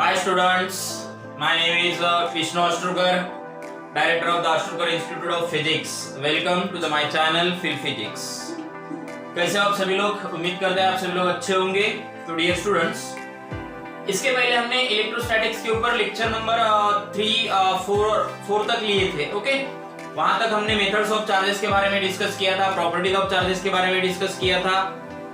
Hi students, my name is Vishnu Ashtrukar, Director of the Ashtrukar Institute of Physics. Welcome to my channel Feel Physics. कैसे आप सभी लोग? उम्मीद करते हैं आप सभी लोग अच्छे होंगे। तो डियर स्टूडेंट्स, इसके पहले हमने इलेक्ट्रोस्टैटिक्स के ऊपर लेक्चर नंबर 4 तक लिए थे। ओके, वहां तक हमने मेथड्स ऑफ चार्जेस के बारे में डिस्कस किया था, प्रॉपर्टीज ऑफ चार्जेस के बारे में डिस्कस किया था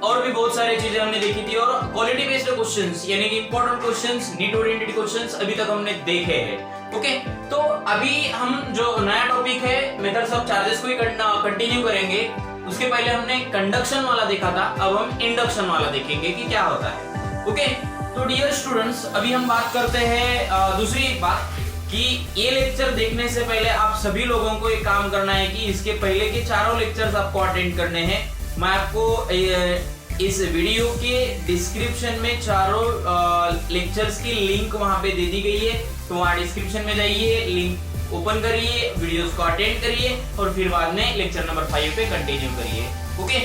और भी बहुत सारी चीजें हमने देखी थी। और क्वालिटी बेस्ड क्वेश्चंस यानी कि important questions, need oriented questions अभी तक हमने देखे हैं। ओके, तो अभी हम जो नया टॉपिक है मेथड्स ऑफ चार्जेस को ही कंटिन्यू करेंगे। उसके पहले हमने कंडक्शन वाला देखा था, अब हम इंडक्शन वाला देखेंगे कि क्या होता है। ओके, तो डियर स्टूडेंट्स, अभी हम बात करते हैं दूसरी एक बात कि ये लेक्चर देखने से पहले आप सभी लोगों को एक काम करना है कि इसके पहले के चारों लेक्चर्स आपको अटेंड करने हैं। मैं आपको इस वीडियो के डिस्क्रिप्शन में चारों लेक्चर्स की लिंक वहां पे दे दी गई है, तो वहां डिस्क्रिप्शन में जाइए, लिंक ओपन करिए, वीडियोस को अटेंड करिए और फिर बाद में लेक्चर नंबर 5 पे कंटिन्यू करिए। ओके,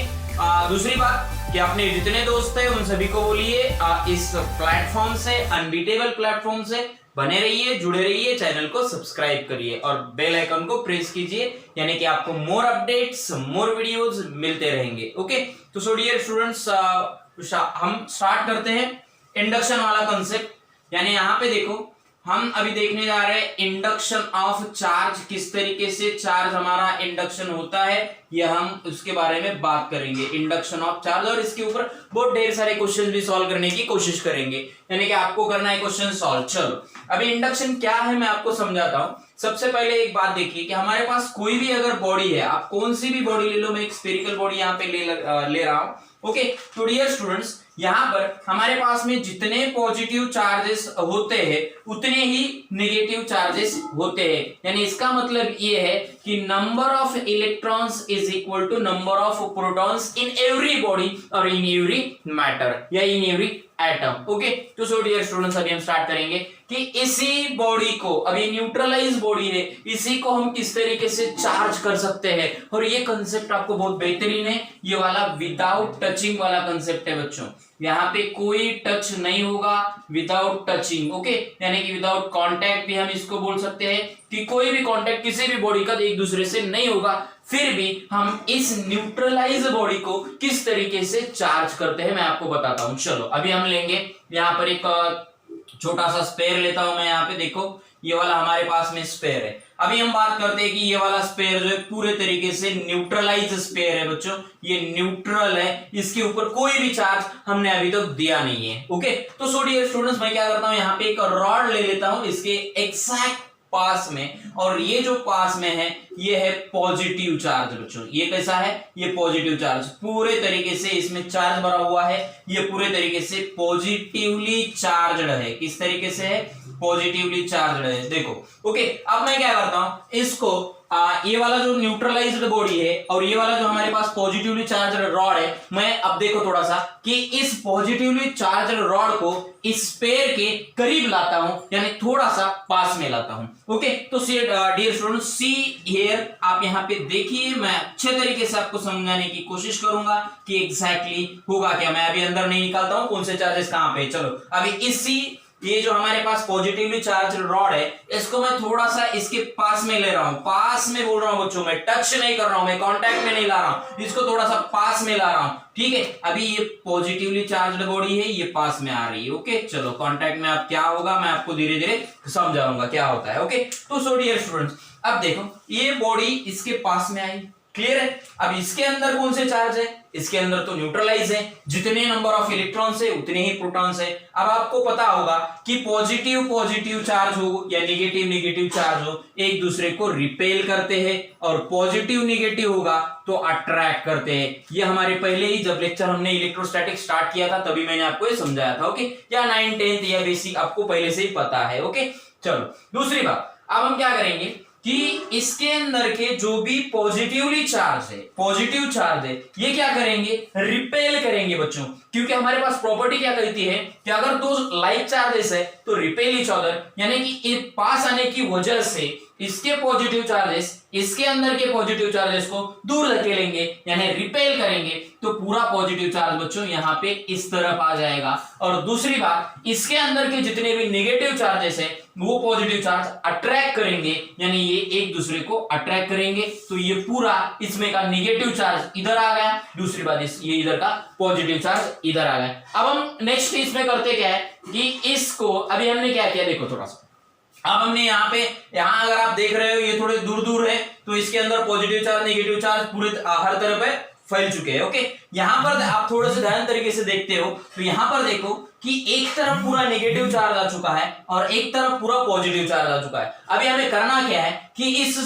दूसरी बात कि अपने जितने दोस्त हैं उन सभी को बोलिए इस प्लेटफॉर्म से, अनबीटेबल प्लेटफॉर्म से बने रहिए, जुड़े रहिए, चैनल को सब्सक्राइब करिए और बेल आइकन को प्रेस कीजिए, यानी कि आपको मोर अपडेट्स, मोर वीडियोस मिलते रहेंगे। ओके, तो सो डियर स्टूडेंट्स, हम स्टार्ट करते हैं इंडक्शन वाला कंसेप्ट। यानी यहाँ पे देखो, हम अभी देखने जा रहे हैं इंडक्शन ऑफ चार्ज, किस तरीके से चार्ज हमारा इंडक्शन होता है, ये हम उसके बारे में बात करेंगे, इंडक्शन ऑफ चार्ज। और इसके ऊपर बहुत ढेर सारे क्वेश्चन भी सॉल्व करने की कोशिश करेंगे, यानी कि आपको करना है क्वेश्चन सॉल्व। चलो, अभी इंडक्शन क्या है मैं आपको समझाता हूं। सबसे पहले एक बात देखिए कि हमारे पास कोई भी अगर बॉडी है, आप कौन सी भी बॉडी ले लो, मैं एक स्फेरिकल बॉडी यहाँ पे ले रहा हूं। ओके, तो डियर स्टूडेंट्स, यहाँ पर हमारे पास में जितने पॉजिटिव चार्जेस होते हैं उतने ही नेगेटिव चार्जेस होते हैं। यानी इसका मतलब ये है कि number of electrons is equal to number of protons in every body और इन एवरी मैटर या इन एवरी एटम। ओके, तो सो डियर स्टूडेंट्स, अभी हम स्टार्ट करेंगे कि इसी बॉडी को, अभी न्यूट्रलाइज बॉडी है, इसी को हम किस तरीके से चार्ज कर सकते हैं। और ये कंसेप्ट आपको बहुत बेहतरीन है, ये वाला विदाउट टचिंग वाला कंसेप्ट है बच्चों। यहाँ पे कोई टच नहीं होगा, विदाउट टचिंग। ओके, यानी कि विदाउट कांटेक्ट भी हम इसको बोल सकते हैं कि कोई भी कांटेक्ट किसी भी बॉडी का एक दूसरे से नहीं होगा, फिर भी हम इस न्यूट्रलाइज बॉडी को किस तरीके से चार्ज करते हैं मैं आपको बताता हूं। चलो, अभी हम लेंगे यहाँ पर एक छोटा सा स्पेयर लेता हूं मैं। यहाँ पे देखो, ये वाला हमारे पास में स्पेयर है। अभी हम बात करते हैं कि ये वाला स्पेयर जो है पूरे तरीके से न्यूट्रलाइज स्पेयर है बच्चों, ये न्यूट्रल है, इसके ऊपर कोई भी चार्ज हमने अभी तक दिया नहीं है। ओके, तो सो डियर स्टूडेंट्स, मैं क्या करता हूं, यहाँ पे एक रॉड ले लेता हूं इसके एग्जैक्ट पास में, और ये जो पास में है ये है पॉजिटिव चार्ज बच्चों। ये कैसा है, ये पॉजिटिव चार्ज, पूरे तरीके से इसमें चार्ज भरा हुआ है, ये पूरे तरीके से पॉजिटिवली चार्जड है। किस तरीके से है, पॉजिटिवली चार्जड है। देखो, ओके, अब मैं क्या करता हूं, इसको ये वाला जो न्यूट्रलाइज्ड बॉडी है और ये वाला जो हमारे पास पॉजिटिवली चार्जड रॉड है, मैं अब देखो थोड़ा सा कि इस पॉजिटिवली चार्जड रॉड को इस स्पेयर के करीब लाता हूं, यानी थोड़ा सा पास में लाता हूं। ओके, तो डियर स्टूडेंट्स, सी हियर, आप यहाँ पे देखिए, मैं अच्छे तरीके से आपको समझाने की कोशिश करूंगा कि एग्जैक्टली होगा क्या। मैं अभी अंदर नहीं निकालता हूं कौन से चार्जेस कहां पे। चलो, अभी इसी ये जो हमारे पास पॉजिटिवली चार्ज रॉड है, इसको मैं थोड़ा सा इसके पास में ले रहा हूं, पास में बोल रहा हूं बच्चों, मैं टच नहीं कर रहा हूं, मैं कांटेक्ट में नहीं ला रहा हूं, इसको थोड़ा सा पास में ला रहा हूं। ठीक है, अभी ये पॉजिटिवली चार्ज्ड बॉडी है, ये पास में आ रही है। ओके, चलो, कांटेक्ट में अब क्या होगा मैं आपको धीरे धीरे समझाऊंगा क्या होता है। ओके, तो सो डियर स्टूडेंट्स, अब देखो ये बॉडी इसके पास में आई, क्लियर है। अब इसके अंदर कौन से चार्ज है, इसके अंदर तो न्यूट्रलाइज है, जितने नंबर ऑफ इलेक्ट्रॉन्स है उतने ही प्रोटॉन्स है। अब आपको पता होगा कि पॉजिटिव पॉजिटिव चार्ज हो या नेगेटिव नेगेटिव चार्ज हो, एक दूसरे को रिपेल करते हैं, और पॉजिटिव नेगेटिव होगा तो अट्रैक्ट करते हैं। ये हमारे पहले ही जब लेक्चर हमने इलेक्ट्रोस्टैटिक स्टार्ट किया था तभी मैंने आपको ये समझाया था। ओके, या 9th 10th या बेसिक आपको पहले से ही पता है। ओके, चलो, दूसरी बात, अब हम क्या करेंगे कि इसके अंदर के जो भी पॉजिटिवली चार्ज है, पॉजिटिव चार्ज है, ये क्या करेंगे, रिपेल करेंगे बच्चों। क्योंकि हमारे पास प्रॉपर्टी क्या कहती है कि अगर दो लाइक चार्जेस है तो रिपेल ईच अदर, यानी कि पास आने की वजह से इसके पॉजिटिव चार्जेस इसके अंदर के पॉजिटिव चार्जेस को दूर धकेलेंगे यानी रिपेल करेंगे, तो पूरा पॉजिटिव चार्ज बच्चों यहाँ पे इस तरफ आ जाएगा। और दूसरी बात, इसके अंदर के जितने भी नेगेटिव चार्जेस है वो पॉजिटिव चार्ज अट्रैक्ट करेंगे, यानी ये एक दूसरे को अट्रैक्ट करेंगे, तो ये पूरा इसमें का नेगेटिव चार्ज इधर आ गया, दूसरी बात ये इधर का पॉजिटिव चार्ज इधर आ गया। अब हम नेक्स्ट इसमें करते क्या है कि इसको अभी हमने क्या किया देखो थोड़ा सा, अब हमने यहाँ अगर आप देख रहे हो ये थोड़े दूर दूर है, तो इसके अंदर पॉजिटिव चार्ज नेगेटिव चार्ज पूरे हर तरफ है फैल चुके हैं। ओके, यहाँ पर आप थोड़ा सा ध्यान तरीके से देखते हो तो यहाँ पर देखो कि एक तरफ पूरा नेगेटिव चार्ज आ चुका है और एक तरफ पूरा पॉजिटिव चार्ज आ चुका है। अभी हमें करना क्या है कि इस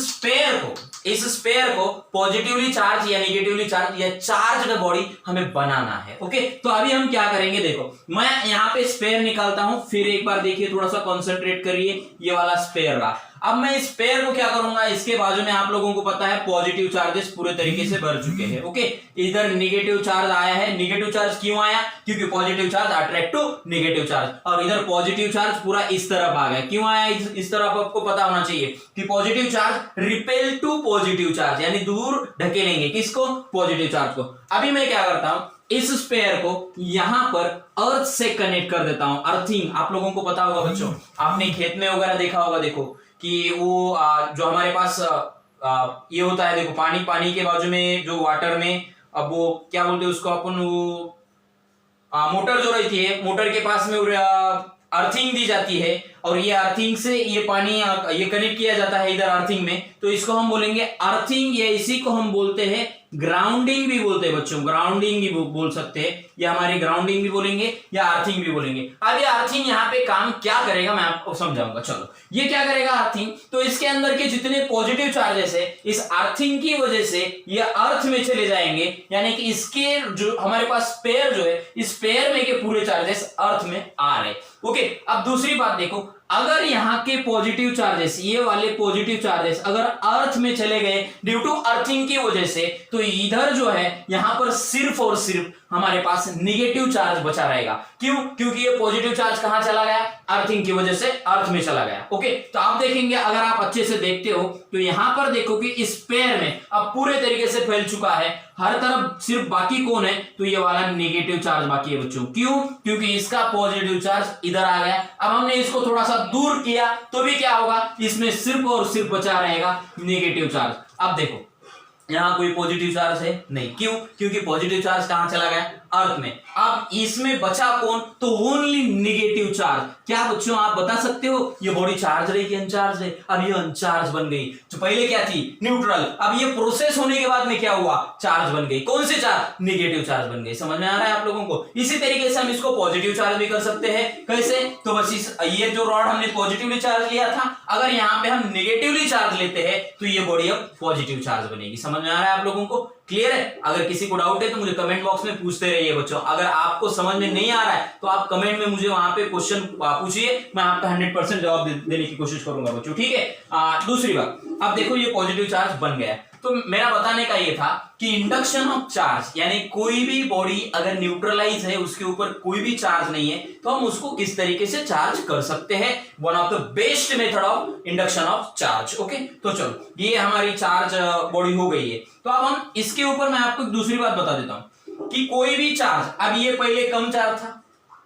स्फेयर को पॉजिटिवली चार्ज या नेगेटिवली चार्ज या चार्ज्ड बॉडी हमें बनाना है। ओके, तो अभी हम क्या करेंगे देखो, मैं यहाँ पे स्फेयर निकालता हूं, फिर एक बार देखिए थोड़ा सा कंसंट्रेट करिए, ये वाला स्फेयर रहा। अब मैं इस पेयर को क्या करूंगा, इसके बाजू में आप लोगों को पता है पॉजिटिव चार्जेस पूरे तरीके से भर चुके हैं। ओके, इधर नेगेटिव चार्ज आया है, नेगेटिव चार्ज क्यों आया, क्योंकि positive charge attract to negative charge, और इधर पॉजिटिव चार्ज पूरा इस तरफ आ गया। क्यों आया इस तरफ, आपको पता होना चाहिए कि positive charge repel to positive charge, यानी दूर ढकेलेंगे किसको, पॉजिटिव चार्ज को। अभी मैं क्या करता हूं, इस स्पेयर को यहां पर अर्थ से कनेक्ट कर देता हूं, अर्थिंग। आप लोगों को पता होगा बच्चों, आपने खेत में वगैरह देखा होगा, देखो कि वो जो हमारे पास ये होता है, देखो पानी के बाजू में जो वाटर में, अब वो क्या बोलते हैं उसको अपन, वो मोटर जो रहती है, मोटर के पास में अर्थिंग दी जाती है, और ये अर्थिंग से ये पानी ये कनेक्ट किया जाता है इधर अर्थिंग में, तो इसको हम बोलेंगे अर्थिंग, या इसी को हम बोलते हैं ग्राउंडिंग भी बोलते हैं बच्चों, ग्राउंडिंग भी बोल सकते हैं, या हमारी ग्राउंडिंग भी बोलेंगे या अर्थिंग भी बोलेंगे। अब ये अर्थिंग यहाँ पे काम क्या करेगा मैं आपको समझाऊंगा। चलो, ये क्या करेगा अर्थिंग, तो इसके अंदर के जितने पॉजिटिव चार्जेस है इस अर्थिंग की वजह से ये अर्थ में चले जाएंगे, यानी कि इसके जो हमारे पास स्पेयर जो है, इस स्पेयर में के पूरे चार्जेस अर्थ में आ रहे। ओके, अब दूसरी बात देखो, अगर यहाँ के पॉजिटिव चार्जेस, ये वाले पॉजिटिव चार्जेस अगर अर्थ में चले गए ड्यू टू अर्थिंग की वजह से, तो इधर जो है यहाँ पर सिर्फ और सिर्फ हमारे पास निगेटिव चार्ज बचा रहेगा। क्यों, क्योंकि ये पॉजिटिव चार्ज कहां चला गया, अर्थिंग की वजह से अर्थ में चला गया। ओके, तो आप देखेंगे, अगर आप अच्छे से देखते हो तो यहां पर देखो कि इस पेयर में अब पूरे तरीके से फैल चुका है, हर तरफ सिर्फ बाकी कौन है, तो ये वाला नेगेटिव चार्ज बाकी है बच्चों। क्यों, क्योंकि इसका पॉजिटिव चार्ज इधर आ गया। अब हमने इसको थोड़ा सा दूर किया तो भी क्या होगा, इसमें सिर्फ और सिर्फ बचा रहेगा नेगेटिव चार्ज। अब देखो यहां कोई पॉजिटिव चार्ज है नहीं, क्यों, क्योंकि पॉजिटिव चार्ज कहां चला गया, अर्थ में। अब इसमें बचा कौन, तो ओनली नेगेटिव चार्ज। क्या बच्चों आप बता सकते हो ये बॉडी चार्ज रही कि अनचार्ज है, अब ये अनचार्ज बन गई, तो पहले क्या थी, न्यूट्रल, अब ये प्रोसेस होने के बाद में क्या हुआ, चार्ज बन गई। कौन से चार्ज, नेगेटिव चार्ज बन गई। समझ में आ रहा है आप लोगों को। इसी तरीके से हम इसको पॉजिटिव चार्ज भी कर सकते हैं। कैसे, तो बस ये जो रॉड हमने पॉजिटिवली चार्ज लिया था, अगर यहाँ पे हम नेगेटिवली चार्ज लेते हैं तो ये बॉडी अब पॉजिटिव चार्ज बनेगी। समझ में आ रहा है आप लोगों को, क्लियर है। अगर किसी को डाउट है तो मुझे कमेंट बॉक्स में पूछते रहिए बच्चों। अगर आपको समझ में नहीं आ रहा है तो आप कमेंट में मुझे वहां पे क्वेश्चन पूछिए, मैं आपका 100% जवाब देने की कोशिश करूंगा बच्चों, ठीक है। दूसरी बात, अब देखो ये पॉजिटिव चार्ज बन गया, तो मेरा बताने का ये था कि इंडक्शन ऑफ चार्ज, यानी कोई भी बॉडी अगर न्यूट्रलाइज है, उसके ऊपर कोई भी चार्ज नहीं है, तो हम उसको किस तरीके से चार्ज कर सकते हैं। One of the best method of induction of charge. Okay, तो चलो ये हमारी चार्ज बॉडी हो गई है। तो अब हम इसके ऊपर मैं आपको एक दूसरी बात बता देता हूं कि कोई भी चार्ज, अब ये पहले कम चार्ज था,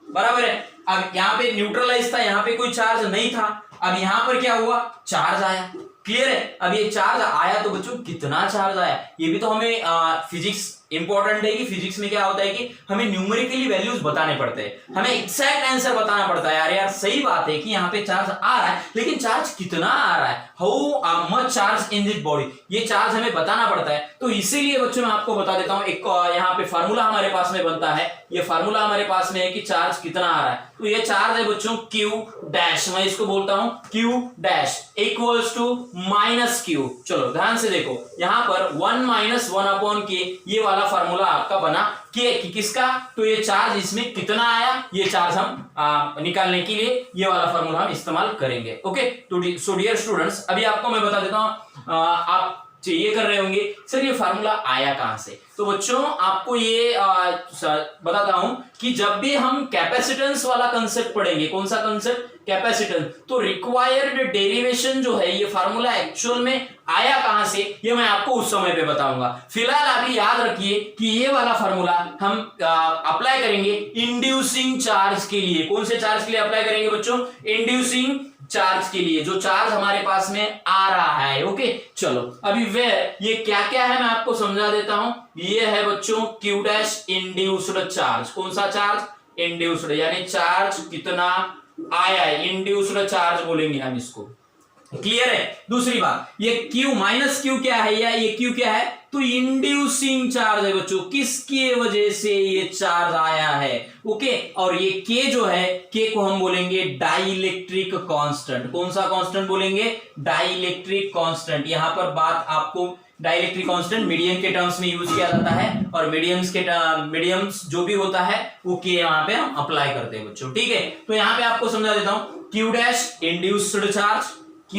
बराबर है, अब यहाँ पे न्यूट्रलाइज था, यहाँ पे कोई चार्ज नहीं था, अब यहाँ पर क्या हुआ, चार्ज आया। क्लियर है। अब ये चार्ज आया तो बच्चों कितना चार्ज आया, ये भी तो हमें फिजिक्स इंपॉर्टेंट है कि फिजिक्स में क्या होता है कि हमें न्यूमेरिकली वैल्यूज बताने पड़ते हैं, हमें एग्जैक्ट आंसर बताना पड़ता है। यार सही बात है कि यहाँ पे चार्ज आ रहा है, लेकिन चार्ज कितना आ रहा है, how much charge in this body, ये चार्ज हमें बताना पड़ता है। तो इसीलिए बच्चों मैं आपको बता देता हूं, एक यहाँ पे फार्मूला हमारे पास में बनता है, ये फार्मूला हमारे पास में है कि चार्ज कितना आ रहा है। तो ये चार्ज है बच्चों Q डैश, मैं इसको बोलता हूं Q dash equals to minus Q। चलो ध्यान से देखो, यहाँ पर 1 - 1/K ये वाला फार्मूला आपका बना कि किसका, तो ये चार्ज इसमें कितना आया, ये चार्ज हम निकालने के लिए ये वाला फार्मूला हम इस्तेमाल करेंगे। ओके, तो सो डियर स्टूडेंट्स, अभी आपको मैं बता देता हूं, आप ये कर रहे होंगे सर ये फार्मूला आया कहां से। तो बच्चों आपको ये बताता हूं कि जब भी हम कैपेसिटेंस वाला कंसेप्ट पढ़ेंगे, कौन सा कंसेप्ट, कैपेसिटेंस, तो रिक्वायर्ड डेरिवेशन जो है ये फार्मूला एक्चुअल में आया कहां से ये मैं आपको उस समय पे बताऊंगा। फिलहाल अभी याद रखिए कि ये वाला फार्मूला हम अप्लाई करेंगे इंड्यूसिंग चार्ज के लिए। कौन से चार्ज के लिए अप्लाई करेंगे बच्चों, इंड्यूसिंग चार्ज के लिए, जो चार्ज हमारे पास में आ रहा है। ओके चलो अभी वे ये क्या क्या है मैं आपको समझा देता हूं। ये है बच्चों Q डैश इंड्यूस्ड चार्ज। कौन सा चार्ज, इंड्यूस्ड, यानी चार्ज कितना आया है, इंड्यूस्ड चार्ज बोलेंगे हम इसको। क्लियर है। दूसरी बात ये Q माइनस Q क्या है, या ये Q क्या है, तो इंड्यूसिंग चार्ज है बच्चों, किसकी वजह से ये चार्ज आया है। ओके और ये K जो है, K को हम बोलेंगे डाइलेक्ट्रिक कांस्टेंट। कौन सा कांस्टेंट बोलेंगे, डाइलेक्ट्रिक कांस्टेंट। यहां पर बात आपको डाइलेक्ट्रिक कांस्टेंट मीडियम के टर्म्स में यूज किया जाता है, और मीडियम्स जो भी होता है वो K यहां पे हम अप्लाई करते हैं बच्चों। ठीक है तो यहां पे आपको समझा देता हूं, Q dash induced charge, Q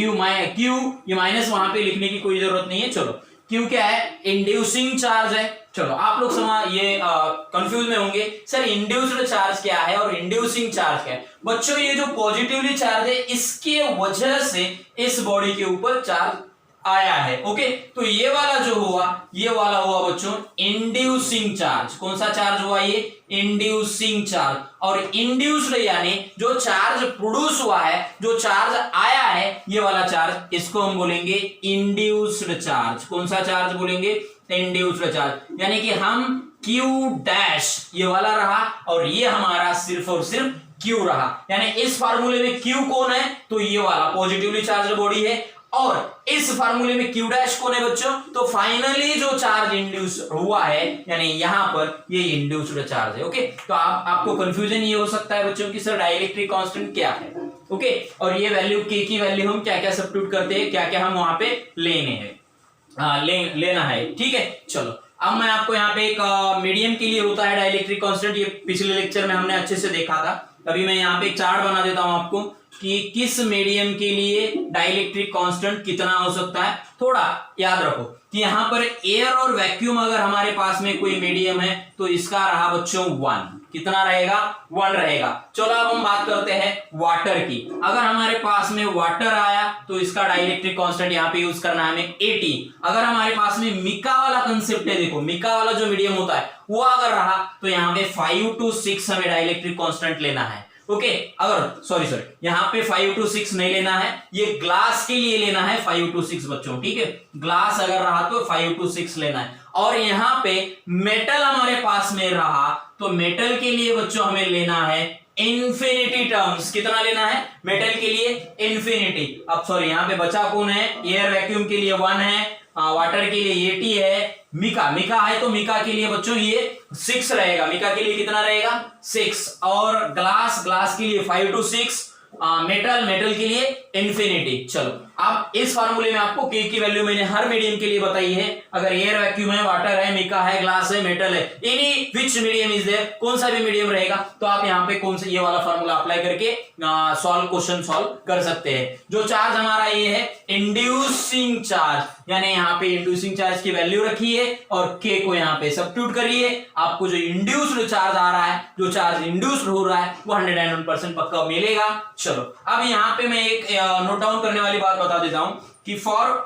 ये माइनस वहां पे लिखने की कोई जरूरत नहीं है। चलो Q क्या है, इंड्यूसिंग चार्ज है। चलो आप लोग ये कंफ्यूज में होंगे सर इंड्यूस्ड चार्ज क्या है और इंड्यूसिंग चार्ज क्या है। बच्चों ये जो पॉजिटिवली चार्ज है इसके वजह से इस बॉडी के ऊपर चार्ज आया है। ओके तो ये वाला जो हुआ, ये वाला हुआ बच्चों इंड्यूसिंग चार्ज। कौन सा चार्ज हुआ, ये इंड्यूसिंग चार्ज। और इंड्यूस्ड यानी जो चार्ज प्रोड्यूस हुआ है, जो चार्ज आया है, ये वाला चार्ज, इसको हम बोलेंगे इंड्यूस्ड चार्ज। कौन सा चार्ज बोलेंगे, इंड्यूस्ड चार्ज। यानी कि हम Q डैश ये वाला रहा और ये हमारा सिर्फ और सिर्फ Q रहा। यानी इस फार्मूले में Q कौन है, तो ये वाला पॉजिटिवली चार्ज बॉडी है, और इस फार्मूले में Q डैश कौन है बच्चों, तो फाइनली जो चार्ज इंड्यूस हुआ है यानी यहां पर ये इंड्यूस्ड चार्ज है। ओके तो आपको कंफ्यूजन ये हो सकता है बच्चों कि सर डाइलेक्ट्रिक कांस्टेंट क्या है। ओके और ये वैल्यू K की वैल्यू हम क्या क्या सब्स्टिट्यूट करते हैं, क्या क्या हम वहां पे लेना है। ठीक है चलो अब मैं आपको यहाँ पे एक मीडियम के लिए होता है डाइलेक्ट्रिक कांस्टेंट, ये पिछले लेक्चर में हमने अच्छे से देखा था। अभी मैं यहाँ पे एक चार्ट बना देता हूं आपको कि किस मीडियम के लिए डाइलेक्ट्रिक कांस्टेंट कितना हो सकता है। थोड़ा याद रखो कि यहाँ पर एयर और वैक्यूम अगर हमारे पास में कोई मीडियम है तो इसका रहा बच्चों 1। कितना रहेगा, 1 रहेगा। चलो अब हम बात करते हैं वाटर की। अगर हमारे पास में वाटर आया तो इसका डाइलेक्ट्रिक कांस्टेंट यहाँ पे यूज करना है हमें 80। अगर हमारे पास में मिका वाला कंसेप्ट है, देखो मिका वाला जो मीडियम होता है वो अगर रहा तो यहाँ पे 5 to 6 हमें डाइलेक्ट्रिक कांस्टेंट लेना है। ओके अगर सॉरी यहाँ पे 5 to 6 नहीं लेना है, ये ग्लास के लिए लेना है 5 to 6 बच्चों। ठीक है ग्लास अगर रहा तो 5 to 6 लेना है। और यहाँ पे मेटल हमारे पास में रहा तो मेटल के लिए बच्चों हमें लेना है इंफिनिटी टर्म्स। कितना लेना है मेटल के लिए, इंफिनिटी। अब सॉरी यहाँ पे बचा कौन है, एयर वैक्यूम के लिए 1 है, वाटर के लिए 80 है, मिका है तो मिका के लिए बच्चों ये 6 रहेगा। मिका के लिए कितना रहेगा 6, और ग्लास के लिए 5 to 6, मेटल के लिए इंफिनिटी। चलो अब इस फार्मूले में आपको K की वैल्यू मैंने हर मीडियम के लिए बताई है। अगर एयर वैक्यूम है, वाटर है, मिका है, ग्लास है, मेटल है, any which medium is there, कौन सा भी मीडियम रहेगा तो आप यहाँ पे कौन सा ये वाला फार्मूला अप्लाई करके क्वेश्चन सॉल्व कर सकते हैं। जो चार्ज हमारा ये है इंड्यूसिंग चार्ज, यानी यहाँ पे इंड्यूसिंग चार्ज की वैल्यू रखी है और K को यहाँ पे सब्स्टिट्यूट करिए। आपको जो इंड्यूस्ड चार्ज आ रहा है, जो चार्ज इंड्यूस्ड हो रहा है वो 101% पक्का मिलेगा। चलो अब यहाँ पे मैं एक नोट डाउन करने वाली बात बता देता हूं कि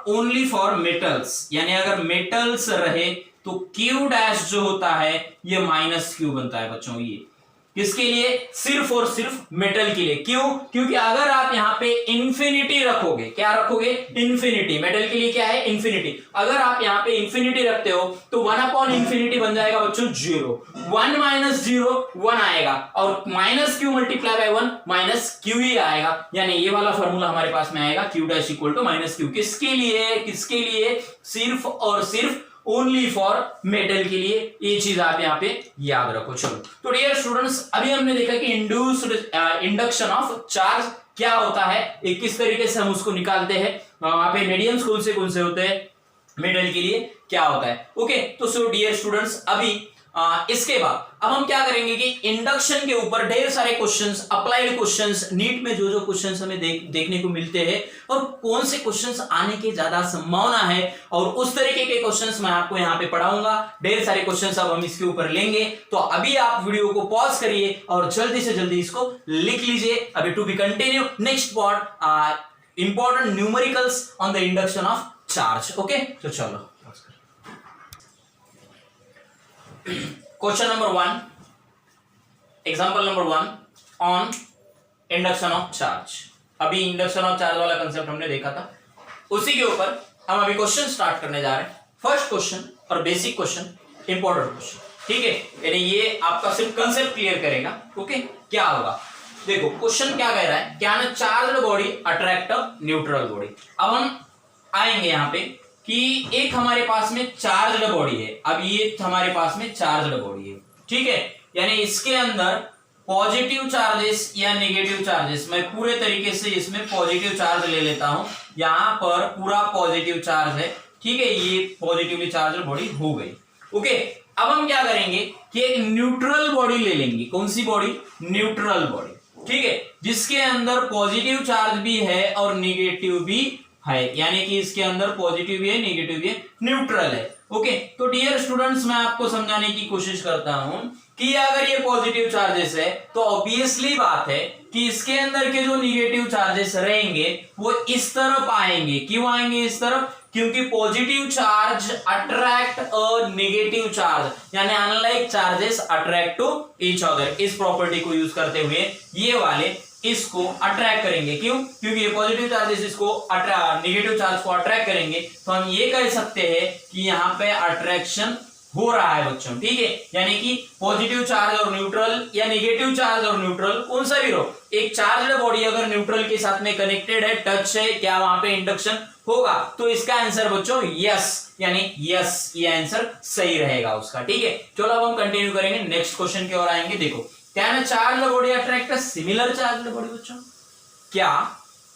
ओनली फॉर मेटल्स, यानी अगर मेटल्स रहे तो Q डैश जो होता है ये -Q बनता है बच्चों। ये किसके लिए, सिर्फ और सिर्फ मेटल के लिए। क्यों, क्योंकि अगर आप यहाँ पे इंफिनिटी रखोगे, क्या रखोगे इंफिनिटी, मेटल के लिए क्या है इंफिनिटी। अगर आप यहाँ पे इंफिनिटी रखते हो तो 1/इंफिनिटी बन जाएगा बच्चों 0, 1 - 0 1 आएगा, और -Q × 1 -Q ही आएगा। यानी ये वाला फॉर्मूला हमारे पास में आएगा Q dash equal to -Q। किसके लिए, सिर्फ और सिर्फ ओनली फॉर मेटल के लिए। ये चीज आप यहाँ पे याद रखो। चलो तो डियर स्टूडेंट्स अभी हमने देखा कि इंडक्शन ऑफ चार्ज क्या होता है, एक किस तरीके से हम उसको निकालते हैं, वहां पे मीडियम्स कौन से होते हैं, मेटल के लिए क्या होता है। ओके तो सो डियर स्टूडेंट्स अभी इसके बाद अब हम क्या करेंगे कि इंडक्शन के ऊपर ढेर सारे क्वेश्चंस, अप्लाइड क्वेश्चंस, नीट में जो जो क्वेश्चंस हमें देखने को मिलते हैं और कौन से क्वेश्चंस आने की ज्यादा संभावना है और उस तरीके के क्वेश्चंस मैं आपको यहाँ पे पढ़ाऊंगा। ढेर सारे क्वेश्चंस अब हम इसके ऊपर लेंगे, तो अभी आप वीडियो को पॉज करिए और जल्दी से जल्दी इसको लिख लीजिए। अभी to be continue next part, important numericals on the induction of charge. Okay, तो चलो question number 1, example number 1 on induction of charge. अभी इंडक्शन ऑफ चार्ज वाला कंसेप्ट हमने देखा था, उसी के ऊपर हम अभी क्वेश्चन स्टार्ट करने जा रहे हैं। फर्स्ट क्वेश्चन और बेसिक क्वेश्चन, इंपॉर्टेंट क्वेश्चन, ठीक है, यानी ये आपका सिर्फ कंसेप्ट क्लियर करेगा। ओके, क्या होगा देखो, क्वेश्चन क्या कह रहा है, can charged body attract a neutral body. अब हम आएंगे यहाँ पे कि एक हमारे पास में चार्ज्ड बॉडी है, अब ये हमारे पास में चार्ज्ड बॉडी है, ठीक है, यानी इसके अंदर पॉजिटिव चार्जेस या नेगेटिव चार्जेस, मैं पूरे तरीके से इसमें पॉजिटिव चार्ज ले लेता हूं, यहां पर पूरा पॉजिटिव चार्ज है, ठीक है, ये पॉजिटिवली चार्ज्ड बॉडी हो गई। ओके, अब हम क्या करेंगे कि एक न्यूट्रल बॉडी ले लेंगे। कौन सी बॉडी? न्यूट्रल बॉडी, ठीक है, जिसके अंदर पॉजिटिव चार्ज भी है और नेगेटिव भी है, यानी कि इसके अंदर पॉजिटिव भी है, नेगेटिव भी है, न्यूट्रल है। ओके, तो डियर स्टूडेंट्स, मैं आपको समझाने की कोशिश करता हूं कि अगर ये पॉजिटिव चार्जेस है तो ऑब्वियसली बात है कि इसके अंदर के जो नेगेटिव चार्जेस रहेंगे वो इस तरफ आएंगे। क्यों आएंगे इस तरफ? क्योंकि positive charge attract a negative charge, यानी unlike charges attract to each other. इस प्रॉपर्टी को यूज करते हुए ये वाले इसको अट्रैक्ट करेंगे। क्यों? क्योंकि ये पॉजिटिव चार्जेस इसको नेगेटिव चार्ज को अट्रैक्ट करेंगे, तो हम ये कह सकते हैं कि यहाँ पे अट्रैक्शन हो रहा है बच्चों, ठीक है, यानी कि पॉजिटिव चार्ज और न्यूट्रल या नेगेटिव चार्ज और न्यूट्रल कौन सा भी रहो, एक चार्ज्ड बॉडी अगर न्यूट्रल के साथ में कनेक्टेड है, टच है, क्या वहां पे इंडक्शन होगा? तो इसका आंसर बच्चों यस, यानी यस, ये आंसर सही रहेगा उसका, ठीक है। चलो अब हम कंटिन्यू करेंगे, नेक्स्ट क्वेश्चन की ओर आएंगे। देखो, can a charged body attract a similar charged body? बच्चों, क्या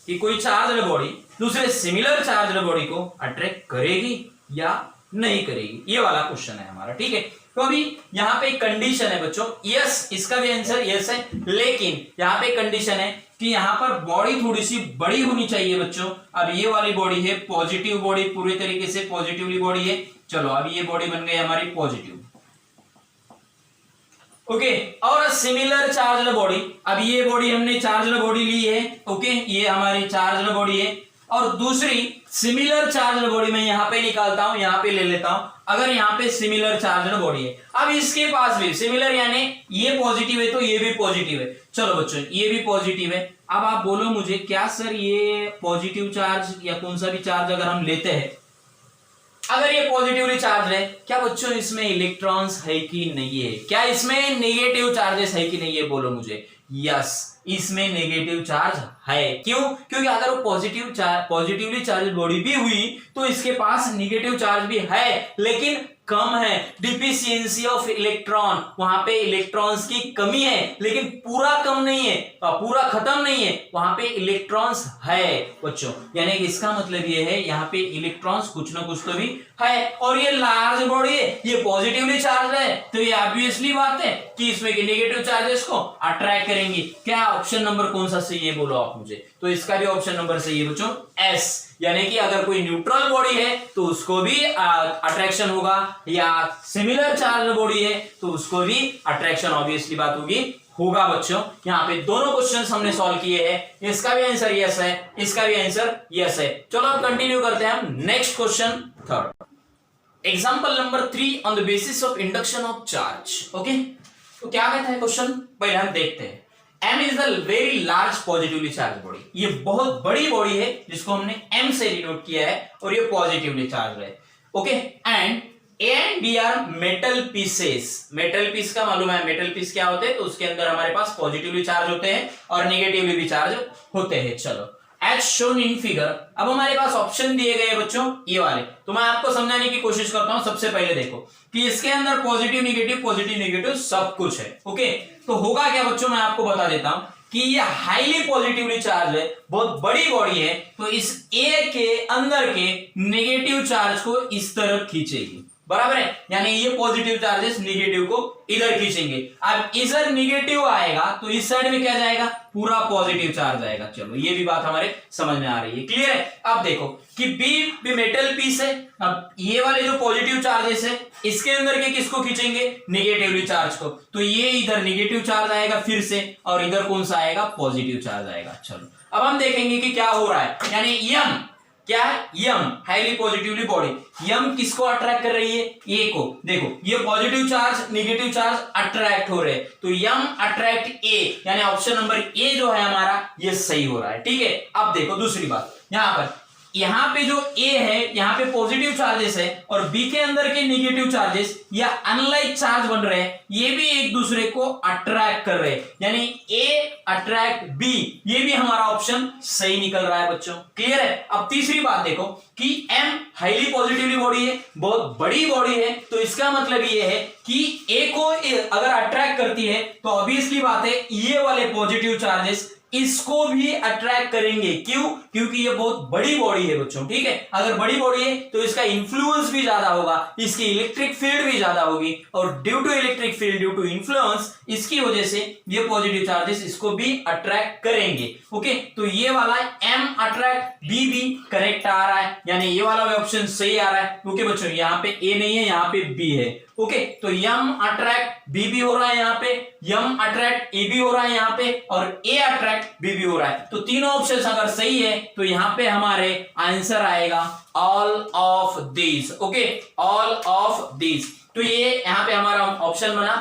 कि कोई चार्ज्ड बॉडी दूसरे सिमिलर चार्ज्ड बॉडी को अट्रैक्ट करेगी या नहीं करेगी? ये वाला क्वेश्चन है हमारा, ठीक है। तो अभी यहाँ पे कंडीशन है बच्चों, यस, इसका भी आंसर यस है, लेकिन यहाँ पे कंडीशन है कि यहाँ पर बॉडी थोड़ी सी बड़ी होनी चाहिए बच्चों। अब ये वाली बॉडी है पॉजिटिव बॉडी, पूरे तरीके से पॉजिटिवली बॉडी है। चलो, अब ये बॉडी बन गई हमारी पॉजिटिव, ओके, और सिमिलर चार्ज्ड बॉडी, अब ये बॉडी हमने चार्ज्ड बॉडी ली है, ओके, ये हमारी चार्ज्ड बॉडी है, और दूसरी सिमिलर चार्ज्ड बॉडी मैं यहां पे निकालता हूं, यहां पे ले लेता हूं। अगर यहां पे सिमिलर चार्ज्ड बॉडी है, अब इसके पास भी सिमिलर, यानी ये पॉजिटिव है तो ये भी पॉजिटिव है। चलो बच्चों, ये भी पॉजिटिव है। अब आप बोलो मुझे, क्या सर ये पॉजिटिव चार्ज या कौन सा भी चार्ज अगर हम लेते हैं, अगर ये पॉजिटिवली चार्ज है, क्या बच्चों इसमें इलेक्ट्रॉन्स है कि नहीं है? क्या इसमें नेगेटिव चार्जेस है कि नहीं है? बोलो मुझे। यस, इसमें नेगेटिव चार्ज है। क्यों? क्योंकि अगर वो पॉजिटिवली चार्ज बॉडी भी हुई तो इसके पास नेगेटिव चार्ज भी है, लेकिन कम है, डिफिशियंसी ऑफ इलेक्ट्रॉन, वहां पे इलेक्ट्रॉन्स की कमी है, लेकिन पूरा कम नहीं है, पूरा खत्म नहीं है, वहां पे इलेक्ट्रॉन्स है बच्चों। यानी कि इसका मतलब ये है यहाँ पे इलेक्ट्रॉन्स कुछ ना कुछ तो भी है, और ये लार्ज बॉडी है, ये पॉजिटिवली चार्ज है, तो ये ऑब्वियसली बात है कि इसमें नेगेटिव चार्जेस को अट्रैक्ट करेंगे। क्या ऑप्शन नंबर कौन सा सही है बोलो आप मुझे? तो इसका भी ऑप्शन नंबर सही है बच्चों, एस, यानी कि अगर कोई न्यूट्रल बॉडी है तो उसको भी अट्रैक्शन होगा, या सिमिलर चार्ज बॉडी है तो उसको भी अट्रैक्शन ऑब्वियसली बात होगा बच्चों। यहाँ पे दोनों क्वेश्चंस हमने सॉल्व किए हैं, इसका भी आंसर यस है, इसका भी आंसर यस है। चलो अब कंटिन्यू करते हैं हम next question, third, example number 3 on the basis of induction of charge. Okay, तो क्या कहता है क्वेश्चन, पहले हम देखते हैं। M is the very large positively charged body, ये बहुत बड़ी बॉडी है जिसको हमने M से डिनोट किया है, और ये पॉजिटिवली चार्ज है। Okay, and A and B are metal pieces। Metal piece का मालूम है, मेटल पीस क्या होते हैं, तो उसके अंदर हमारे पास पॉजिटिवली चार्ज होते हैं और नेगेटिवली भी चार्ज होते हैं। चलो, as shown in figure, अब हमारे पास ऑप्शन दिए गए बच्चों ये वाले, तो मैं आपको समझाने की कोशिश करता हूं। सबसे पहले देखो कि इसके अंदर पॉजिटिव नेगेटिव सब कुछ है। ओके, तो होगा क्या बच्चों, मैं आपको बता देता हूं कि ये हाईली पॉजिटिवली चार्ज है, बहुत बड़ी बॉडी है, तो इस ए के अंदर के नेगेटिव चार्ज को इस तरफ खींचेगी। बराबर है, यानी ये पॉजिटिव चार्जेस निगेटिव को इधर खींचेंगे। अब इधर निगेटिव आएगा तो इस साइड में क्या जाएगा, पूरा पॉजिटिव चार्ज आएगा। चलो ये भी बात हमारे समझ में आ रही है, क्लियर है। अब देखो कि बी मेटल पीस है, अब ये वाले जो पॉजिटिव चार्जेस है इसके अंदर के किसको खींचेंगे, निगेटिवली चार्ज को, तो ये इधर निगेटिव चार्ज आएगा फिर से, और इधर कौन सा आएगा, पॉजिटिव चार्ज आएगा। चलो अब हम देखेंगे कि क्या हो रहा है, यानी यम क्या है, यम हाईली पॉजिटिवली बॉडी, यम किसको अट्रैक्ट कर रही है, ए को। देखो ये positive charge negative charge attract हो रहे हैं, तो यम अट्रैक्ट ए, यानी ऑप्शन नंबर ए जो है हमारा ये सही हो रहा है, ठीक है। अब देखो दूसरी बात, यहाँ पे जो ए है यहाँ पे पॉजिटिव चार्जेस है और बी के अंदर के निगेटिव चार्जेस या अनलाइक चार्ज बन रहे हैं, ये भी एक दूसरे को अट्रैक्ट कर रहे हैं, यानी ए अट्रैक्ट बी, ये भी हमारा ऑप्शन सही निकल रहा है बच्चों, क्लियर है। अब तीसरी बात देखो कि एम हाईली पॉजिटिवली बॉडी है, बहुत बड़ी बॉडी है, तो इसका मतलब ये है कि ए को अगर अट्रैक्ट करती है तो ऑब्वियसली बात है ये वाले पॉजिटिव चार्जेस इसको भी अट्रैक्ट करेंगे, क्यों, क्योंकि ये बहुत बड़ी बॉडी है बच्चों, ठीक है। अगर बड़ी बॉडी है तो इसका इंफ्लुएंस भी ज्यादा होगा, इसकी इलेक्ट्रिक फील्ड भी ज्यादा होगी, और due to electric field due to influence इसकी वजह से ये पॉजिटिव चार्जेस इसको भी अट्रैक्ट करेंगे, ओके। तो ये वाला एम अट्रैक्ट बी भी करेक्ट आ रहा है, यानी ये वाला ऑप्शन सही आ रहा है, ओके बच्चों। यहाँ पे ए नहीं है, यहाँ पे बी है, ओके। तो यम अट्रैक्ट बी भी हो रहा है यहाँ पे, यम अट्रैक्ट ए भी हो रहा है यहाँ पे, और ए अट्रैक्ट बी भी हो रहा है, तो तीनों ऑप्शन अगर सही है तो यहाँ पे हमारे आंसर आएगा all of these, okay, all of these. तो ये यहाँ पे हमारा ऑप्शन बना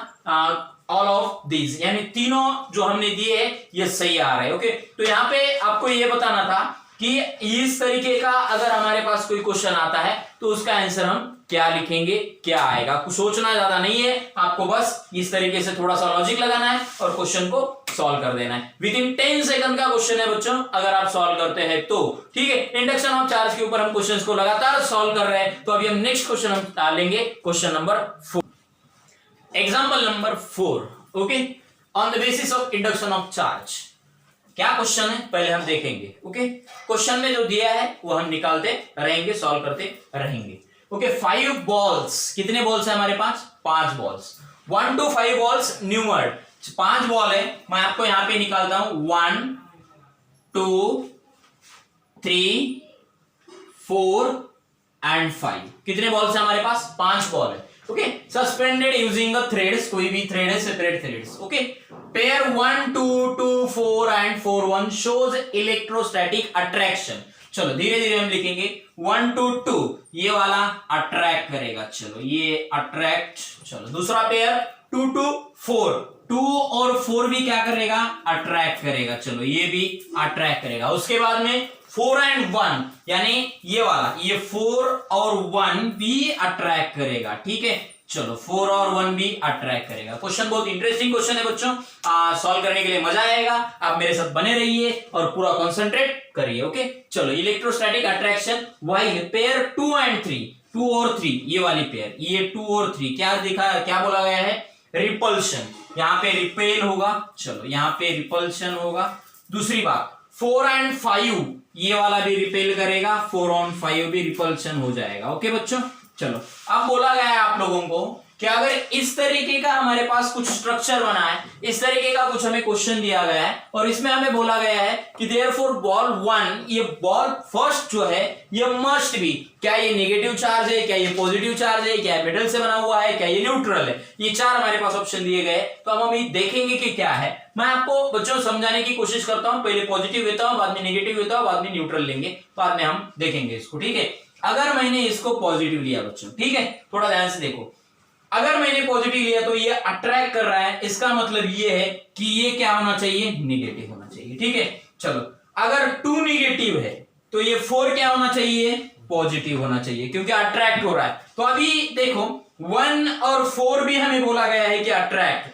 ऑल ऑफ दीज, यानी तीनों जो हमने दिए हैं ये सही आ रहे हैं, ओके। तो यहाँ पे आपको ये बताना था कि इस तरीके का अगर हमारे पास कोई क्वेश्चन आता है तो उसका आंसर हम क्या लिखेंगे, क्या आएगा, कुछ सोचना ज्यादा नहीं है आपको, बस इस तरीके से थोड़ा सा लॉजिक लगाना है और क्वेश्चन को सॉल्व कर देना है। विद इन 10 सेकंड का क्वेश्चन है बच्चों, अगर आप सॉल्व करते हैं तो, ठीक है। इंडक्शन ऑफ चार्ज के ऊपर हम क्वेश्चंस को लगातार सॉल्व कर रहे हैं, तो अभी हम नेक्स्ट क्वेश्चन हम डालेंगे, question number 4, example number 4, okay. On the basis of induction of charge, क्या क्वेश्चन है पहले हम देखेंगे, ओके। क्वेश्चन में जो दिया है वो हम निकालते रहेंगे, सॉल्व करते रहेंगे, ओके। 5 बॉल्स, कितने बॉल्स है हमारे पास, 5 बॉल्स, 1 to 5 बॉल्स न्यूमर्ड, 5 बॉल है, मैं आपको यहां पे निकालता हूं 1 2 3 4 एंड 5, कितने बॉल्स है हमारे पास, 5 बॉल है, okay. Suspended using the threads, कोई भी थ्रेड है, separate threads, okay. Pair 1 2 2 4 and 4 1 shows electrostatic attraction, चलो धीरे धीरे हम लिखेंगे, 1 2 2 ये वाला अट्रैक्ट करेगा, चलो ये अट्रैक्ट, चलो दूसरा पेयर 2 2 4, 2 और 4 भी क्या करेगा, अट्रैक्ट करेगा, चलो ये भी अट्रैक्ट करेगा। उसके बाद में 4 एंड 1, यानी ये वाला, ये 4 और 1 भी अट्रैक्ट करेगा, ठीक है। चलो 4 और 1 भी अट्रैक्ट करेगा। क्वेश्चन बहुत इंटरेस्टिंग क्वेश्चन है बच्चों, सॉल्व करने के लिए मजा आएगा, आप मेरे साथ बने रहिए और पूरा कंसंट्रेट करिए, ओके। चलो electrostatic attraction Y pair 2 and 3, 2 और 3 ये वाली पेयर, ये 2 और 3 क्या दिखा, क्या बोला गया है, रिपल्शन, यहाँ पे रिपेल होगा, चलो यहाँ पे रिपल्शन होगा। दूसरी बात 4 एंड 5 ये वाला भी रिपेल करेगा, 4 और 5 भी रिपल्शन हो जाएगा, ओके बच्चों। चलो अब बोला गया है आप लोगों को कि अगर इस तरीके का हमारे पास कुछ स्ट्रक्चर बना है, इस तरीके का कुछ हमें क्वेश्चन दिया गया है और इसमें हमें बोला गया है कि देयरफॉर बॉल 1, ये बॉल फर्स्ट जो है ये मस्ट बी, क्या ये नेगेटिव चार्ज है, क्या ये पॉजिटिव चार्ज है, क्या मेटल से बना हुआ है, क्या ये न्यूट्रल है, ये 4 हमारे पास ऑप्शन दिए गए। तो अब हम ये देखेंगे कि क्या है, मैं आपको बच्चों समझाने की कोशिश करता हूं, पहले पॉजिटिव लेता हूं, बाद में नेगेटिव लेता हूं, बाद में न्यूट्रल लेंगे, बाद में हम देखेंगे इसको, ठीक है। अगर मैंने इसको पॉजिटिव लिया बच्चों, ठीक है, थोड़ा ध्यान से देखो, अगर मैंने पॉजिटिव लिया तो ये अट्रैक्ट कर रहा है, इसका मतलब ये है कि ये क्या होना चाहिए, निगेटिव होना चाहिए, ठीक है। चलो अगर 2 निगेटिव है तो ये 4 क्या होना चाहिए, पॉजिटिव होना चाहिए, क्योंकि अट्रैक्ट हो रहा है। तो अभी देखो 1 और 4 भी हमें बोला गया है कि अट्रैक्ट,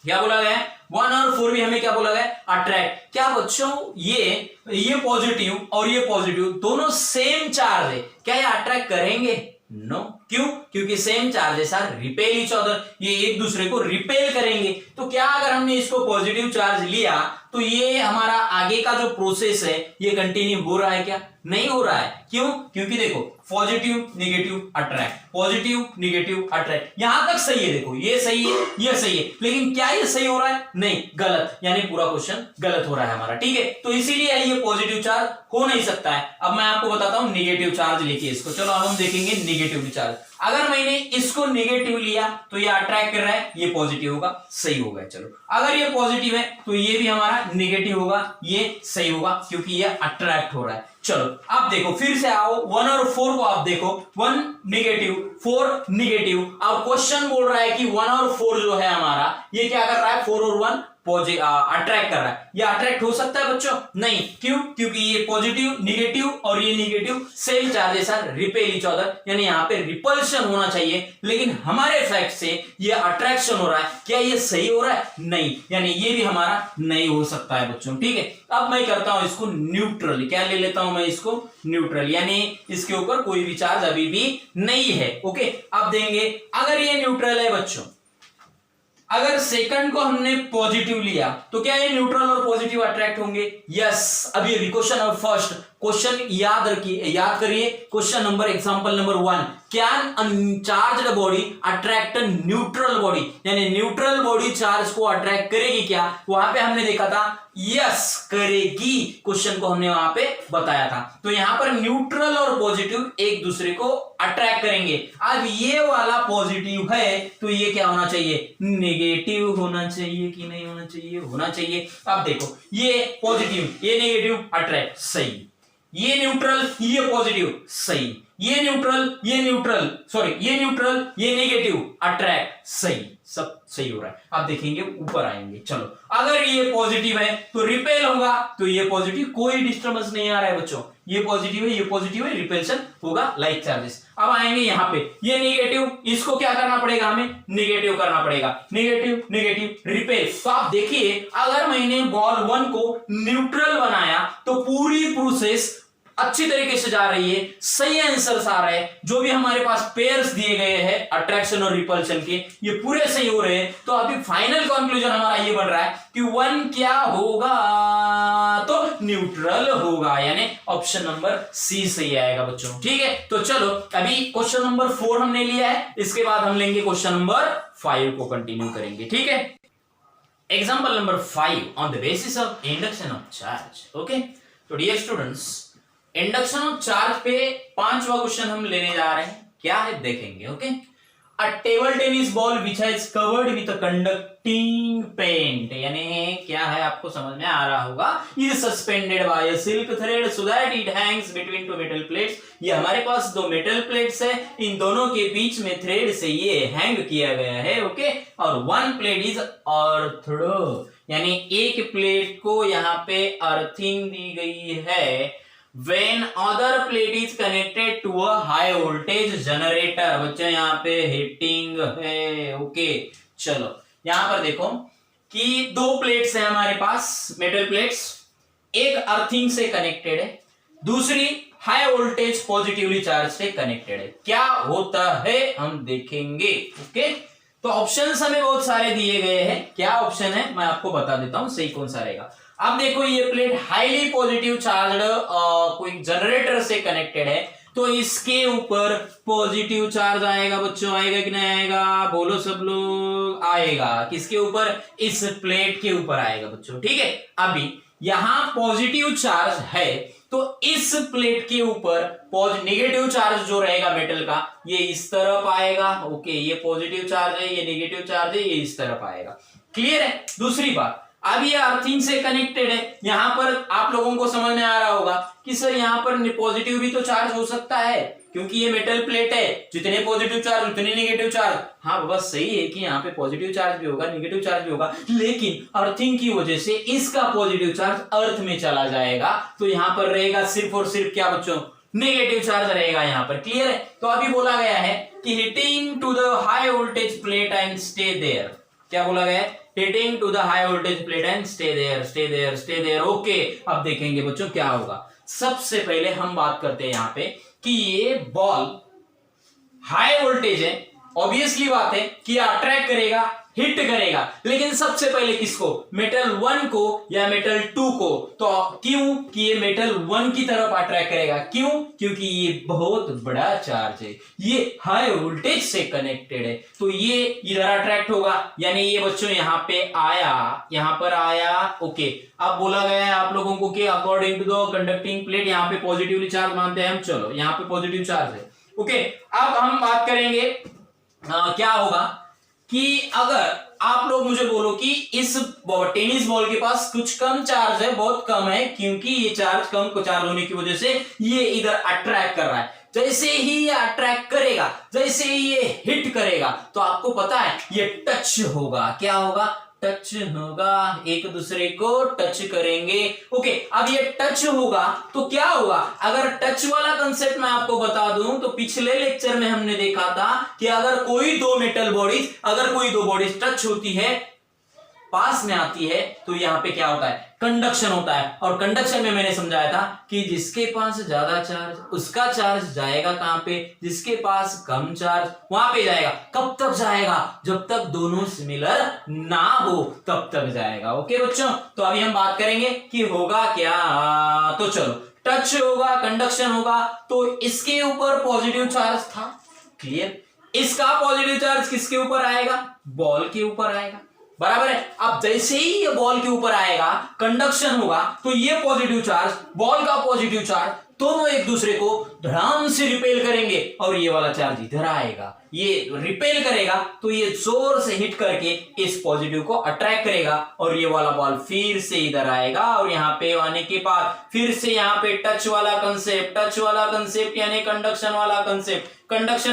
क्या बोला गया है, 1 और 4 भी हमें क्या बोला गया, अट्रैक्ट। क्या बच्चों ये पॉजिटिव और ये पॉजिटिव दोनों सेम चार्ज है, क्या ये अट्रैक्ट करेंगे, नो, क्यों, क्योंकि same charges are repel each other, ये एक दूसरे को रिपेल करेंगे। तो क्या अगर हमने इसको पॉजिटिव चार्ज लिया तो ये हमारा आगे का जो प्रोसेस है ये कंटिन्यू हो रहा है क्या? नहीं हो रहा है। क्यों? क्योंकि देखो positive negative attract, positive negative attract, यहां तक सही है। देखो ये सही है, ये सही है, लेकिन क्या ये सही हो रहा है? नहीं, गलत, यानी पूरा क्वेश्चन गलत हो रहा है हमारा। ठीक है, तो इसीलिए ये पॉजिटिव चार्ज हो नहीं सकता है। अब मैं आपको बताता हूं नेगेटिव चार्ज लेके इसको। चलो अब हम देखेंगे नेगेटिव चार्ज। अगर मैंने इसको नेगेटिव लिया तो ये अट्रैक्ट कर रहा है, ये पॉजिटिव होगा, सही होगा। चलो अगर ये पॉजिटिव है तो ये भी हमारा नेगेटिव होगा, ये सही होगा, क्योंकि ये अट्रैक्ट हो रहा है। चलो अब देखो, फिर से आओ 1 और 4 को आप देखो, 1 नेगेटिव 4 नेगेटिव। अब क्वेश्चन बोल रहा है कि 1 और 4 जो है हमारा, ये क्या कर रहा है? 4 और 1 अट्रैक्ट कर रहा है। ये अट्रैक्ट हो सकता है बच्चों? नहीं। क्यों? क्योंकि ये पॉजिटिव नेगेटिव और ये negative same charges are repel each other, यानी यहाँ पे रिपल्शन होना चाहिए, लेकिन हमारे फैक्ट से ये अट्रैक्शन हो रहा है। क्या ये सही हो रहा है? नहीं, यानी ये भी हमारा नहीं हो सकता है बच्चों। ठीक है, अब मैं करता हूं इसको न्यूट्रल। क्या ले लेता हूं मैं इसको? न्यूट्रल, यानी इसके ऊपर कोई भी चार्ज अभी भी नहीं है। ओके, अब देंगे अगर ये न्यूट्रल है बच्चों, अगर सेकंड को हमने पॉजिटिव लिया तो क्या ये न्यूट्रल और पॉजिटिव अट्रैक्ट होंगे? यस। अब ये क्वेश्चन नंबर फर्स्ट, क्वेश्चन याद रखिए, याद करिए question number, example number 1, can uncharged body attract neutral body, यानी न्यूट्रल बॉडी चार्ज को अट्रैक्ट करेगी क्या? वहां पे हमने देखा था यस करेगी, क्वेश्चन को हमने वहां पे बताया था। तो यहां पर न्यूट्रल और पॉजिटिव एक दूसरे को अट्रैक्ट करेंगे। अब ये वाला पॉजिटिव है तो ये क्या होना चाहिए? नेगेटिव होना चाहिए कि नहीं होना चाहिए? होना चाहिए। अब देखो ये पॉजिटिव, ये नेगेटिव, अट्रैक्ट, सही। ये न्यूट्रल, ये पॉजिटिव, सही। ये न्यूट्रल, ये न्यूट्रल, सॉरी ये न्यूट्रल, ये नेगेटिव, अट्रैक्ट, सही। सब सही हो रहा है। अब देखेंगे ऊपर आएंगे। चलो अगर ये पॉजिटिव है तो रिपेल होगा, तो ये पॉजिटिव, कोई डिस्टर्बेंस नहीं आ रहा है बच्चों। ये पॉजिटिव है, ये पॉजिटिव है, रिपेल्शन होगा, लाइक चार्जेस। अब आएंगे यहाँ पे, ये नेगेटिव, इसको क्या करना पड़ेगा? हमें नेगेटिव करना पड़ेगा। Negative negative repel. तो आप देखिए, अगर मैंने बॉल 1 को न्यूट्रल बनाया तो पूरी प्रोसेस अच्छी तरीके से जा रही है, सही आंसर्स आ रहे हैं। जो भी हमारे पास पेयर्स दिए गए हैं अट्रैक्शन और रिपल्शन के, ये पूरे सही हो रहे हैं। तो अभी फाइनल कंक्लूजन हमारा ये बन रहा है कि 1 क्या होगा? तो न्यूट्रल होगा, यानी ऑप्शन नंबर सी सही आएगा बच्चों। ठीक है, तो चलो अभी क्वेश्चन नंबर 4 हमने लिया है, इसके बाद हम लेंगे क्वेश्चन नंबर 5 को कंटिन्यू करेंगे। ठीक है, example number 5, on the basis of induction of charge. Okay, तो dear students, induction of charge पे 5वां क्वेश्चन हम लेने जा रहे हैं। क्या है देखेंगे। Okay, a table tennis ball which has covered with a conducting paint, यानी क्या है आपको समझ में आ रहा होगा, is suspended by a silk thread so that it hangs between two metal plates. ये हमारे पास 2 मेटल प्लेट्स है, इन दोनों के बीच में थ्रेड से ये हैंग किया गया है। ओके, और 1 प्लेट इज अर्थड, यानी एक प्लेट को यहाँ पे अर्थिंग दी गई है। When other plate is connected to a high voltage generator, बच्चों यहाँ पे हीटिंग है। ओके, चलो यहाँ पर देखो कि 2 प्लेट्स है हमारे पास, मेटल प्लेट्स, एक अर्थिंग से कनेक्टेड है, दूसरी हाई वोल्टेज पॉजिटिवली चार्ज से कनेक्टेड है। क्या होता है हम देखेंगे। ओके, तो ऑप्शंस हमें बहुत सारे दिए गए हैं। क्या ऑप्शन है मैं आपको बता देता हूं, सही कौन सा रहेगा। अब देखो ये प्लेट हाईली पॉजिटिव चार्ज्ड कोई जनरेटर से कनेक्टेड है, तो इसके ऊपर पॉजिटिव चार्ज आएगा बच्चों। आएगा कि नहीं आएगा? बोलो सब लोग। आएगा। किसके ऊपर? इस प्लेट के ऊपर आएगा बच्चों। ठीक है, अभी यहां पॉजिटिव चार्ज है तो इस प्लेट के ऊपर नेगेटिव चार्ज जो रहेगा मेटल का, ये इस तरफ आएगा। ओके, ये पॉजिटिव चार्ज है, ये नेगेटिव चार्ज है, ये इस तरफ आएगा। क्लियर है? दूसरी बात, अब ये अर्थिंग से कनेक्टेड है, यहां पर आप लोगों को समझ में आ रहा होगा कि सर यहां पर पॉजिटिव भी तो चार्ज हो सकता है, क्योंकि ये मेटल प्लेट है, जितने पॉजिटिव चार्ज उतने नेगेटिव चार्ज। हाँ बस सही है कि यहाँ पे पॉजिटिव चार्ज भी होगा, नेगेटिव चार्ज भी होगा, लेकिन अर्थिंग की वजह से इसका पॉजिटिव चार्ज अर्थ में चला जाएगा, तो यहाँ पर रहेगा सिर्फ और सिर्फ क्या बच्चों? नेगेटिव चार्ज रहेगा यहाँ पर। क्लियर है? तो अभी बोला गया है कि hitting to the high voltage plate and stay there. क्या बोला गया है? Hitting to the high voltage plate and stay there, stay there, stay there. Okay, अब देखेंगे बच्चों क्या होगा। सबसे पहले हम बात करते हैं यहाँ पे कि ये बॉल हाई वोल्टेज है, ऑब्वियसली बात है कि अट्रैक्ट करेगा हिट करेगा, लेकिन सबसे पहले किसको, मेटल 1 को या मेटल 2 को। तो क्यों कि ये मेटल 1 की तरफ अट्रैक्ट करेगा, क्यों, क्योंकि ये बहुत बड़ा चार्ज है, ये हाई वोल्टेज से कनेक्टेड है, तो ये इधर अट्रैक्ट होगा। यानी ये बच्चों यहाँ पे आया, यहाँ पर आया, ओके। अब बोला गया है आप लोगों को कि according to the conducting plate, यहाँ पे पॉजिटिवली चार्ज मानते हैं हम, चलो यहाँ पे पॉजिटिव चार्ज है, ओके। अब हम बात करेंगे क्या होगा कि अगर आप लोग मुझे बोलो कि इस टेनिस बॉल के पास कुछ कम चार्ज है, बहुत कम है, क्योंकि ये चार्ज कम चार्ज होने की वजह से ये इधर अट्रैक्ट कर रहा है। जैसे ही ये अट्रैक्ट करेगा, जैसे ही ये हिट करेगा, तो आपको पता है ये टच होगा, क्या होगा, टच होगा, एक दूसरे को टच करेंगे, ओके। अब ये टच होगा तो क्या होगा, अगर टच वाला कंसेप्ट मैं आपको बता दूं तो पिछले लेक्चर में हमने देखा था कि अगर कोई दो बॉडीज टच होती है, पास में आती है, तो यहां पे क्या होता है, कंडक्शन होता है। और कंडक्शन में मैंने समझाया था कि जिसके पास ज्यादा चार्ज उसका चार्ज जाएगा कहां पे, जिसके पास कम चार्ज वहां पे जाएगा। कब तक जाएगा, जब तक दोनों सिमिलर ना हो तब तक जाएगा, ओके बच्चों। तो अभी हम बात करेंगे कि होगा क्या, तो चलो, टच होगा, कंडक्शन होगा, तो इसके ऊपर पॉजिटिव चार्ज था, क्लियर। इसका पॉजिटिव चार्ज किसके ऊपर आएगा, बॉल के ऊपर आएगा, बराबर है। अब जैसे ही ये बॉल के ऊपर आएगा, कंडक्शन होगा, तो ये पॉजिटिव चार्ज, बॉल का पॉजिटिव चार्ज, दोनों एक दूसरे को धड़ाम से रिपेल करेंगे, और ये वाला चार्ज इधर आएगा, ये रिपेल करेगा, तो ये जोर से हिट करके इस पॉजिटिव को अट्रैक्ट करेगा, और ये वाला बॉल फिर से इधर आएगा, और यहाँ पे आने के बाद फिर से यहाँ पे टच वाला कंसेप्ट यानी कंडक्शन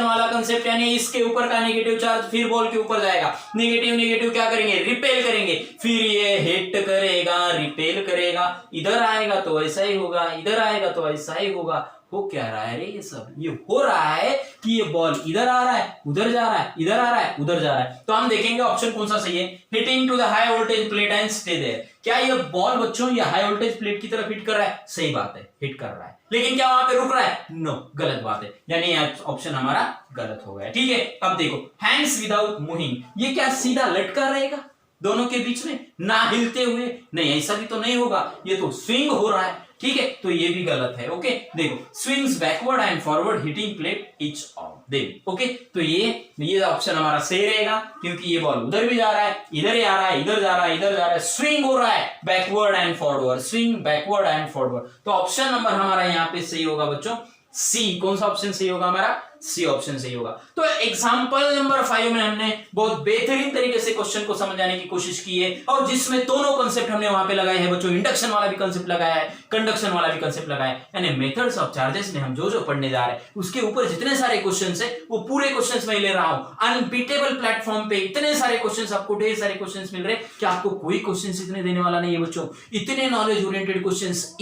वाला कंसेप्ट यानी इसके ऊपर का नेगेटिव चार्ज फिर बॉल के ऊपर जाएगा, नेगेटिव क्या करेंगे, रिपेल करेंगे, फिर ये हिट करेगा, रिपेल करेगा, इधर आएगा तो ऐसा ही होगा, इधर आएगा तो ऐसा ही होगा। हो क्या रहा है रे, ये सब ये हो रहा है कि ये बॉल इधर आ रहा है, उधर जा रहा है, इधर आ रहा है, उधर जा रहा है। तो हम देखेंगे ऑप्शन कौन सा सही है, hitting to the high voltage plate and stay there. क्या ये बॉल बच्चों ये हाई वोल्टेज प्लेट की तरफ हिट कर रहा है, सही बात है, हिट कर रहा है, लेकिन क्या वहां पे रुक रहा है, नो, गलत बात है, यानी ऑप्शन हमारा गलत हो गया, ठीक है। अब देखो, हैंड्स विदाउट मूविंग, ये क्या सीधा लटका रहेगा दोनों के बीच में, ना हिलते हुए, नहीं ऐसा भी तो नहीं होगा, ये तो स्विंग हो रहा है, ठीक है, तो ये भी गलत है, ओके। देखो, swings backward and forward hitting plate each of देखो, ओके। तो ये ऑप्शन हमारा सही रहेगा, क्योंकि ये बॉल उधर भी जा रहा है, इधर ही आ रहा है, इधर जा रहा है, इधर जा रहा है, स्विंग हो रहा है backward and forward, swing backward and forward. तो ऑप्शन नंबर हमारा यहाँ पे सही होगा बच्चों, सी। कौन सा ऑप्शन सही होगा हमारा, सी ऑप्शन सही होगा। तो एग्जांपल नंबर 5 में हमने बहुत बेहतरीन तरीके से क्वेश्चन को समझाने की कोशिश की है, और जिसमें दोनों कंसेप्ट हमने वहां पे लगाए हैं बच्चों, इंडक्शन वाला भी कंसेप्ट लगाया है, कंडक्शन वाला भी कंसेप्ट लगाया है, यानी मेथड्स ऑफ चार्जेस में हम जो पढ़ने जा रहे हैं उसके ऊपर जितने सारे क्वेश्चंस है वो पूरे क्वेश्चंस में ले रहा हूं। अनबीटेबल प्लेटफॉर्म पे इतने सारे क्वेश्चंस, आपको ढेर सारे क्वेश्चंस मिल रहे हैं कि आपको कोई क्वेश्चंस इतने देने वाला नहीं है बच्चों, इतने नॉलेज ओरिएंटेड क्वेश्चंस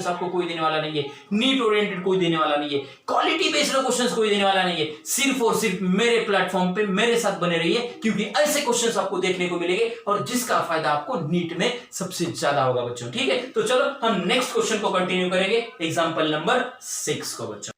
आपको कोई देने वाला नहीं है, नीट ओरिएंटेड कोई देने वाला नहीं है, क्वालिटी बेस्ड क्वेश्चंस कोई देने वाला नहीं है। सिर्फ और सिर्फ मेरे प्लेटफॉर्म पे मेरे साथ बने रहिए, क्योंकि ऐसे क्वेश्चंस आपको देखने को मिलेंगे और जिसका फायदा आपको नीट में सबसे ज्यादा होगा बच्चों, ठीक है। तो चलो हम नेक्स्ट क्वेश्चन को कंटिन्यू करेंगे, एग्जांपल नंबर 6 को बच्चों।